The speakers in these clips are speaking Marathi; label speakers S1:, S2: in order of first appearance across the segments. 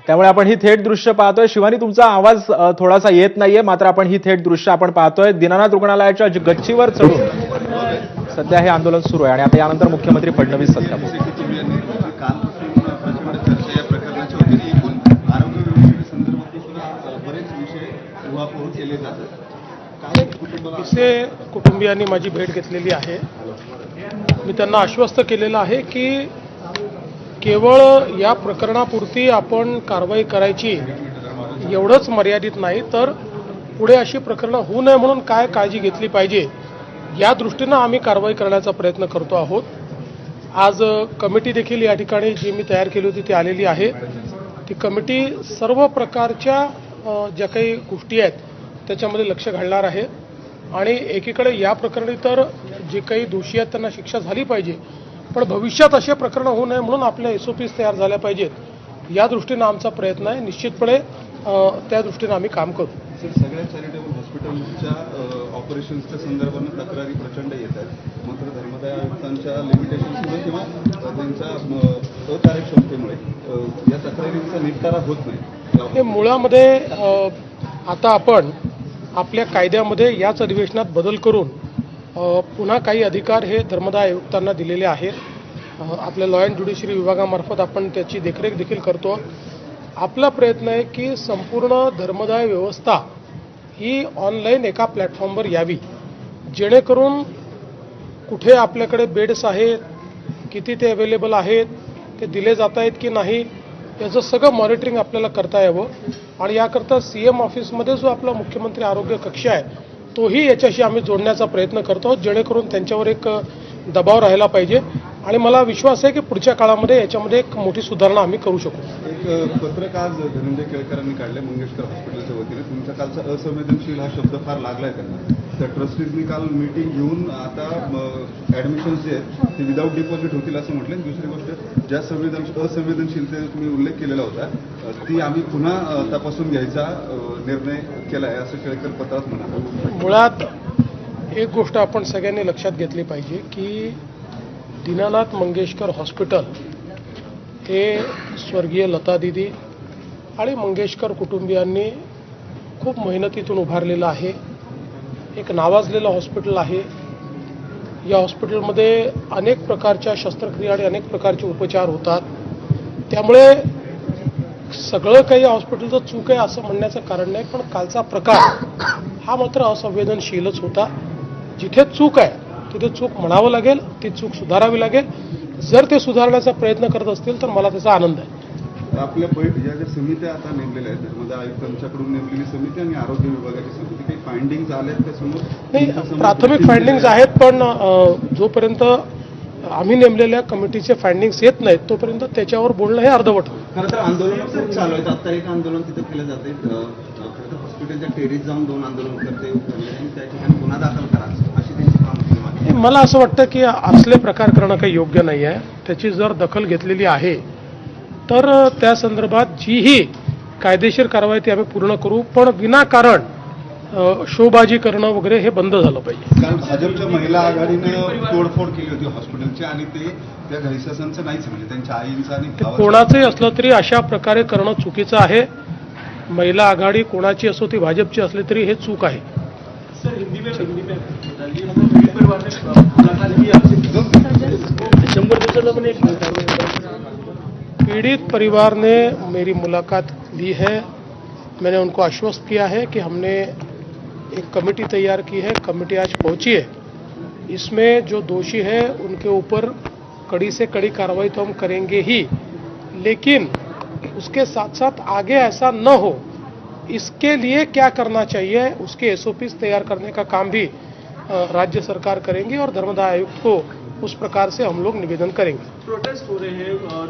S1: त्यामुळे आपण ही थेट दृश्य पाहतोय. शिवानी, तुमचा आवाज थोडासा येत नाहीये, मात्र आपण ही थेट दृश्य आपण पाहतोय. दीनानाथ रुग्णालयाच्या गच्चीवर चढून सध्या हे आंदोलन सुरू आहे आणि आता यानंतर मुख्यमंत्री फडणवीस सध्या
S2: इसे कुटुंबियांनी माझी भेट घेतलेली आहे. मी त्यांना आश्वस्त केलेलं आहे की केवळ या प्रकरणापुरती आपण कारवाई करायची एवढंच मर्यादित नाही, तर पुढे अशी प्रकरणं होऊ नये म्हणून काय काळजी घेतली पाहिजे या दृष्टीनं आम्ही कारवाई करण्याचा प्रयत्न करतो आहोत. आज कमिटी देखील या ठिकाणी जी मी तयार केली होती ती आलेली आहे. ती कमिटी सर्व प्रकारच्या ज्या काही गोष्टी आहेत त्याच्यामध्ये लक्ष घालणार आहे आणि एकीकडे या प्रकरणी तर जे काही दोषी आहेत त्यांना शिक्षा झाली पाहिजे, पण भविष्यात असे प्रकरण होऊ नये म्हणून आपल्या SOPs तयार झाल्या पाहिजेत या दृष्टीनं आमचा प्रयत्न आहे. निश्चितपणे त्या दृष्टीनं आम्ही काम करू.
S3: सगळ्या चॅरिटेबल हॉस्पिटलच्या ऑपरेशन्सच्या संदर्भानं तक्रारी प्रचंड येत आहेत, मात्र धर्मदाय आयुक्तांच्या लिमिटेशन्समुळे किंवा त्यांच्या अकार्यक्षमतेमुळे या तक्रारींचा निपटारा होत नाही.
S2: हे मुळामध्ये आता आपण आपल्या कायद्यामध्ये याच अधिवेशनात बदल करून पुन्हा काही अधिकार हे धर्मदाय आयुक्तांना दिलेले आहेत. आपल्या लॉ अँड ज्युडिशरी विभागामार्फत आपण त्याची देखरेख देखील करतो. आपला प्रयत्न आहे की संपूर्ण धर्मदाय व्यवस्था ही ऑनलाईन एका प्लॅटफॉर्मवर यावी, जेणेकरून कुठे आपल्याकडे बेड्स आहेत, किती ते अवेलेबल आहेत, ते दिले जात आहेत की नाही, याचं सगळं मॉनिटरिंग आपल्याला करता यावं. आणि याकरता CM ऑफिसमध्ये जो आपला मुख्यमंत्री आरोग्य कक्ष आहे तोही याच्याशी आम्ही जोडण्याचा प्रयत्न करतो आहोत, जेणेकरून त्यांच्यावर एक दबाव राहिला पाहिजे. आणि मला विश्वास आहे की पुढच्या काळामध्ये याच्यामध्ये एक मोठी सुधारणा आम्ही करू शकू.
S3: एक पत्रक आज धनंजय केळकरांनी काढले मंगेशकर हॉस्पिटलच्या वतीने. तुमच्या कालचा असंवेदनशील हा शब्द फार लागलाय त्यांना. त्या ट्रस्टीजनी काल मीटिंग घेऊन आता ॲडमिशन्स जे आहेत ते विदाऊट डिपॉझिट होतील असं म्हटलं. दुसरी गोष्ट, ज्या असंवेदनशीलतेचा तुम्ही उल्लेख केलेला होता ती आम्ही पुन्हा तपासून घ्यायचा निर्णय केला आहे असं केळकर पत्रात म्हणाला.
S2: मुळात एक गोष्ट आपण सगळ्यांनी लक्षात घेतली पाहिजे की दीनानाथ मंगेशकर हॉस्पिटल हे स्वर्गीय लता दिदी आणि मंगेशकर कुटुंबियांनी खूप मेहनतीतून उभारलेलं आहे. एक नावाजलेलं हॉस्पिटल आहे. या हॉस्पिटलमध्ये अनेक प्रकारच्या शस्त्रक्रिया आणि अनेक प्रकारचे उपचार होतात. त्यामुळे सगळं काही या हॉस्पिटलचं चूक आहे असं म्हणण्याचं कारण नाही, पण कालचा प्रकार हा मात्र असंवेदनशीलच होता. जिथे चूक आहे तिथे चूक म्हणावं लागेल, ती चूक सुधारावी लागेल. जर ते सुधारण्याचा प्रयत्न करत असतील तर मला त्याचा आनंद आहे.
S3: आपल्या ज्या ज्या समित्या आता नेमलेल्या आहेत, धर्मदाय आयुक्तांच्याकडून नेमलेली समिती आणि आरोग्य विभागाची समिती, काही फाइंडिंग्स आल्या आहेत त्यासमोर?
S2: नाही, प्राथमिक फाइंडिंग्स आहेत, पण जोपर्यंत आम्ही नेमलेल्या कमिटीचे फाइंडिंग्स येत नाहीत तोपर्यंत त्याच्यावर बोलणं हे अर्धवट होईल.
S4: खरं तर आंदोलन खूप चालू आहेत. आता एक आंदोलन तिथं केलं जाते, हॉस्पिटलच्या टेरीस जाऊन 2 आंदोलन करते आणि त्या ठिकाणी गुन्हा दाखल करा अशी त्यांची कामगिरी.
S2: मला असं वाटतं की असले प्रकार करणं काही योग्य नाही आहे. त्याची जर दखल घेतलेली आहे तर त्या संदर्भात जीही कायदेशीर कारवाई ती आम्ही पूर्ण करू, पण विनाकारण शोबाजी करणं वगैरे हे बंद झालं पाहिजे.
S3: काल भाजपच्या महिला आघाडीनं तोडफोड केली होती हॉस्पिटलची आणि ते त्या घैसासांचं नाहीच, म्हणजे त्यांच्या आईंचं आणि
S2: कोणाचंही असलं तरी अशा प्रकारे करणं चुकीचं आहे. महिला आघाडी कोणाची असो, ती भाजपची असली तरी हे चूक आहे. पीड़ित परिवार ने मेरी मुलाकात ली है. मैंने उनको आश्वस्त किया है कि हमने एक कमेटी तैयार की है. कमेटी आज पहुंची है. इसमें जो दोषी है उनके ऊपर कड़ी से कड़ी कार्रवाई तो हम करेंगे ही, लेकिन उसके साथ साथ आगे ऐसा न हो इसके लिए क्या करना चाहिए उसके SOPs तैयार करने का काम भी राज्य सरकार करेंगे और धर्मदाय आयुक्त को उस प्रकार से हम लोग निवेदन करेंगे.
S5: प्रोटेस्ट हो रहे हैं और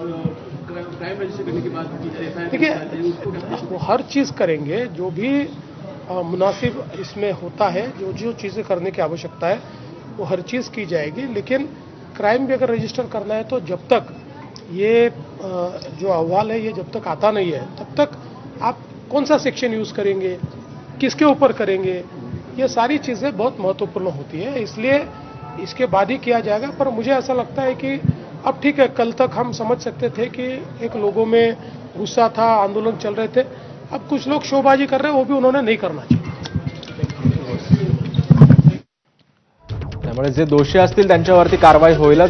S5: क्राइम रजिस्टर करने की बात की जा रही है.
S2: देखिए, वो हर चीज़ करेंगे जो भी मुनासिब इसमें होता है, जो जो चीज़ें करने की आवश्यकता है वो हर चीज़ की जाएगी. लेकिन क्राइम भी अगर रजिस्टर करना है तो जब तक ये जो अहवाल है ये जब तक आता नहीं है तब तक आप कौन सा सेक्शन यूज़ करेंगे, किसके ऊपर करेंगे, ये सारी चीज़ें बहुत महत्वपूर्ण होती है. इसलिए इसके बाद ही किया जाएगा. पर मुझे ऐसा लगता है कि अब ठीक है, कल तक हम समझ सकते थे कि एक लोगों में गुस्सा था, आंदोलन चल रहे थे। अब कुछ लोग शोबाजी कर रहे हैं, वो भी उन्होंने नहीं करना चाहिए।
S1: त्यामुळे जे दोषी असतील त्यांच्यावरती कारवाई होईलच